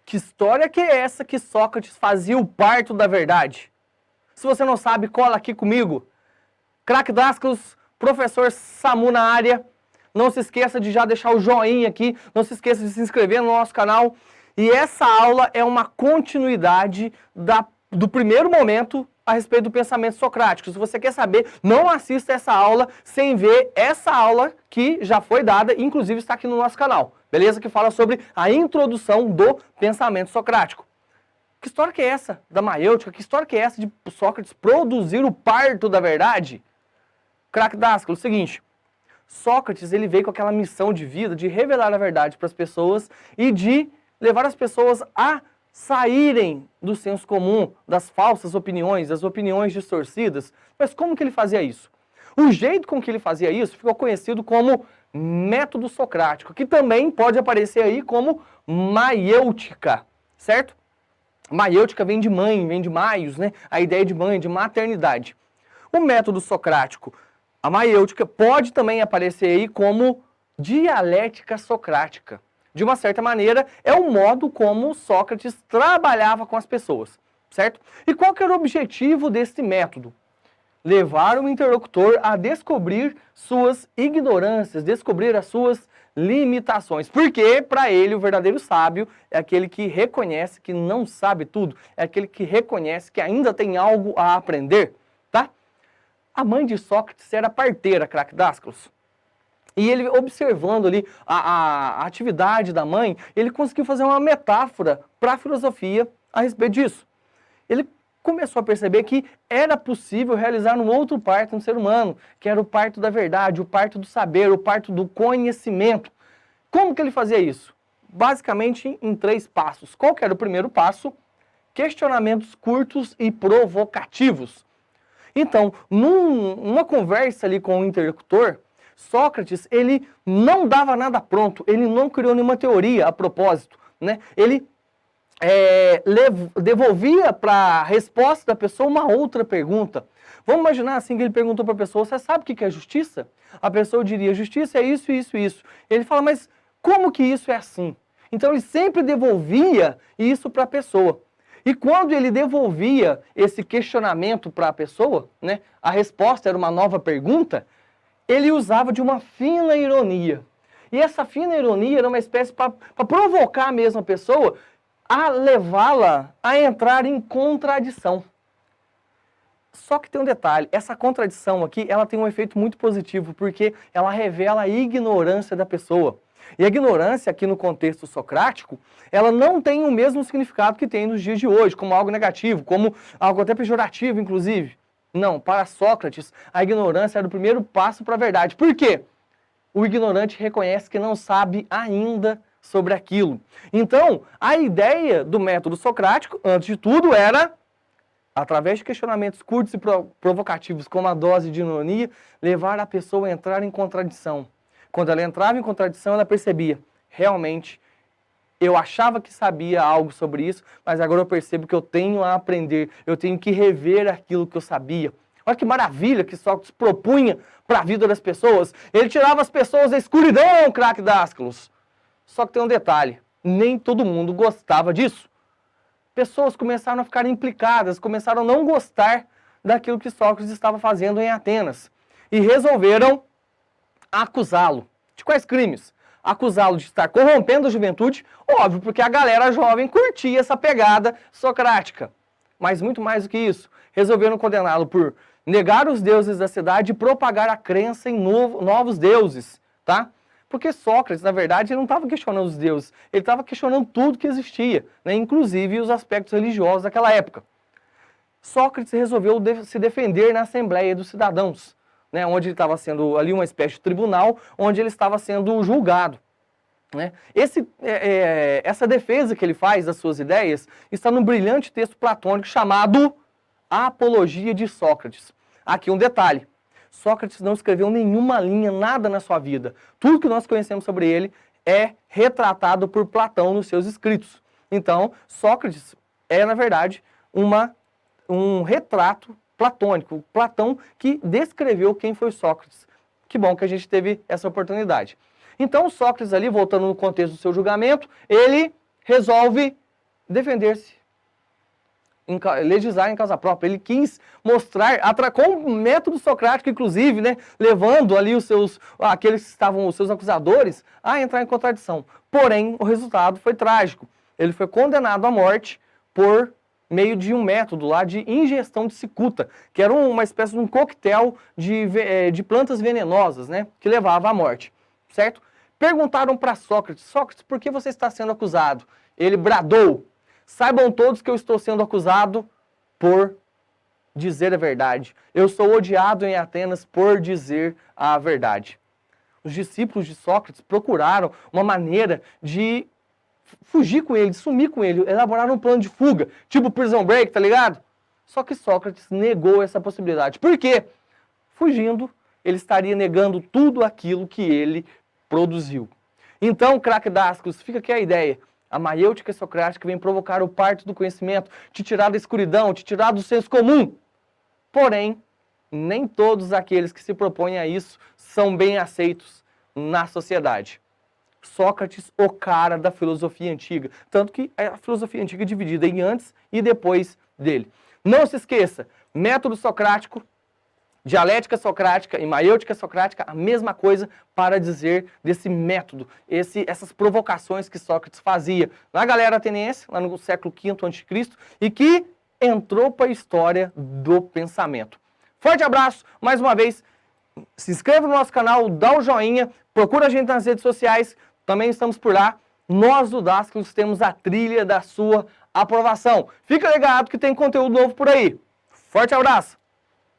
Que história que é essa que Sócrates fazia o parto da verdade? Se você não sabe, cola aqui comigo. Craque Dasclos, professor Samu na área. Não se esqueça de já deixar o joinha aqui. Não se esqueça de se inscrever no nosso canal. E essa aula é uma continuidade do primeiro momento a respeito do pensamento socrático. Se você quer saber, não assista essa aula sem ver essa aula que já foi dada, inclusive está aqui no nosso canal. Beleza? Que fala sobre a introdução do pensamento socrático. Que história que é essa da maêutica? Que história que é essa de Sócrates produzir o parto da verdade? Craque Dasclos, o seguinte, Sócrates ele veio com aquela missão de vida de revelar a verdade para as pessoas e de levar as pessoas a saírem do senso comum, das falsas opiniões, das opiniões distorcidas. Mas como que ele fazia isso? O jeito com que ele fazia isso ficou conhecido como método socrático, que também pode aparecer aí como maiêutica, certo? Maiêutica vem de mãe, vem de maios, né? A ideia de mãe, de maternidade. O método socrático, a maiêutica, pode também aparecer aí como dialética socrática. De uma certa maneira, é o modo como Sócrates trabalhava com as pessoas, certo? E qual que era o objetivo desse método? Levar o interlocutor a descobrir suas ignorâncias, descobrir as suas limitações. Porque, para ele, o verdadeiro sábio é aquele que reconhece que não sabe tudo, é aquele que reconhece que ainda tem algo a aprender, tá? A mãe de Sócrates era parteira, craque Dasclos. E ele, observando ali a atividade da mãe, ele conseguiu fazer uma metáfora para a filosofia a respeito disso. Ele começou a perceber que era possível realizar um outro parto no ser humano, que era o parto da verdade, o parto do saber, o parto do conhecimento. Como que ele fazia isso? Basicamente em 3 passos. Qual que era o primeiro passo? Questionamentos curtos e provocativos. Então, numa conversa ali com o interlocutor, Sócrates, ele não dava nada pronto, ele não criou nenhuma teoria a propósito, né? Ele devolvia para a resposta da pessoa uma outra pergunta. Vamos imaginar assim que ele perguntou para a pessoa, você sabe o que é justiça? A pessoa diria, justiça é isso, isso, isso. Ele fala, mas como que isso é assim? Então ele sempre devolvia isso para a pessoa. E quando ele devolvia esse questionamento para a pessoa, né, a resposta era uma nova pergunta, ele usava de uma fina ironia. E essa fina ironia era uma espécie para provocar a mesma pessoa a levá-la a entrar em contradição. Só que tem um detalhe, essa contradição aqui, ela tem um efeito muito positivo, porque ela revela a ignorância da pessoa. E a ignorância, aqui no contexto socrático, ela não tem o mesmo significado que tem nos dias de hoje, como algo negativo, como algo até pejorativo, inclusive. Não, para Sócrates, a ignorância era o primeiro passo para a verdade. Por quê? O ignorante reconhece que não sabe ainda sobre aquilo. Então, a ideia do método socrático, antes de tudo, era, através de questionamentos curtos e provocativos, com uma dose de ironia, levar a pessoa a entrar em contradição. Quando ela entrava em contradição, ela percebia, realmente, eu achava que sabia algo sobre isso, mas agora eu percebo que eu tenho a aprender, eu tenho que rever aquilo que eu sabia. Olha que maravilha que Sócrates propunha para a vida das pessoas. Ele tirava as pessoas da escuridão, craque Dasclos. Só que tem um detalhe, nem todo mundo gostava disso. Pessoas começaram a ficar implicadas, começaram a não gostar daquilo que Sócrates estava fazendo em Atenas. E resolveram acusá-lo. De quais crimes? Acusá-lo de estar corrompendo a juventude, óbvio, porque a galera jovem curtia essa pegada socrática. Mas muito mais do que isso, resolveram condená-lo por negar os deuses da cidade e propagar a crença em novos deuses, tá? Porque Sócrates, na verdade, ele não estava questionando os deuses, ele estava questionando tudo que existia, né? Inclusive os aspectos religiosos daquela época. Sócrates resolveu se defender na Assembleia dos Cidadãos, né, onde ele estava sendo ali uma espécie de tribunal, onde ele estava sendo julgado. Né? Essa defesa que ele faz das suas ideias está num brilhante texto platônico chamado Apologia de Sócrates. Aqui um detalhe, Sócrates não escreveu nenhuma linha, nada na sua vida. Tudo que nós conhecemos sobre ele é retratado por Platão nos seus escritos. Então, Sócrates é, na verdade, um retrato platônico, Platão que descreveu quem foi Sócrates. Que bom que a gente teve essa oportunidade. Então, Sócrates ali, voltando no contexto do seu julgamento, ele resolve defender-se, legislar em causa própria. Ele quis mostrar, com o método socrático, inclusive, né, levando ali aqueles que estavam os seus acusadores a entrar em contradição. Porém, o resultado foi trágico. Ele foi condenado à morte por meio de um método lá de ingestão de cicuta, que era uma espécie de um coquetel de plantas venenosas, né, que levava à morte, certo? Perguntaram para Sócrates: Sócrates, por que você está sendo acusado? Ele bradou: saibam todos que eu estou sendo acusado por dizer a verdade. Eu sou odiado em Atenas por dizer a verdade. Os discípulos de Sócrates procuraram uma maneira de fugir com ele, de sumir com ele, elaboraram um plano de fuga, tipo Prison Break, tá ligado? Só que Sócrates negou essa possibilidade. Por quê? Fugindo, ele estaria negando tudo aquilo que ele produziu. Então, craque Dascos, fica aqui a ideia. A maiêutica socrática vem provocar o parto do conhecimento, te tirar da escuridão, te tirar do senso comum. Porém, nem todos aqueles que se propõem a isso são bem aceitos na sociedade. Sócrates, o cara da filosofia antiga. Tanto que a filosofia antiga é dividida em antes e depois dele. Não se esqueça, método socrático, dialética socrática e maiêutica socrática, a mesma coisa para dizer desse método, essas provocações que Sócrates fazia na galera ateniense, lá no século V a.C., e que entrou para a história do pensamento. Forte abraço, mais uma vez, se inscreva no nosso canal, dá o joinha, procura a gente nas redes sociais, também estamos por lá. Nós do Dasclos temos a trilha da sua aprovação. Fica ligado que tem conteúdo novo por aí. Forte abraço!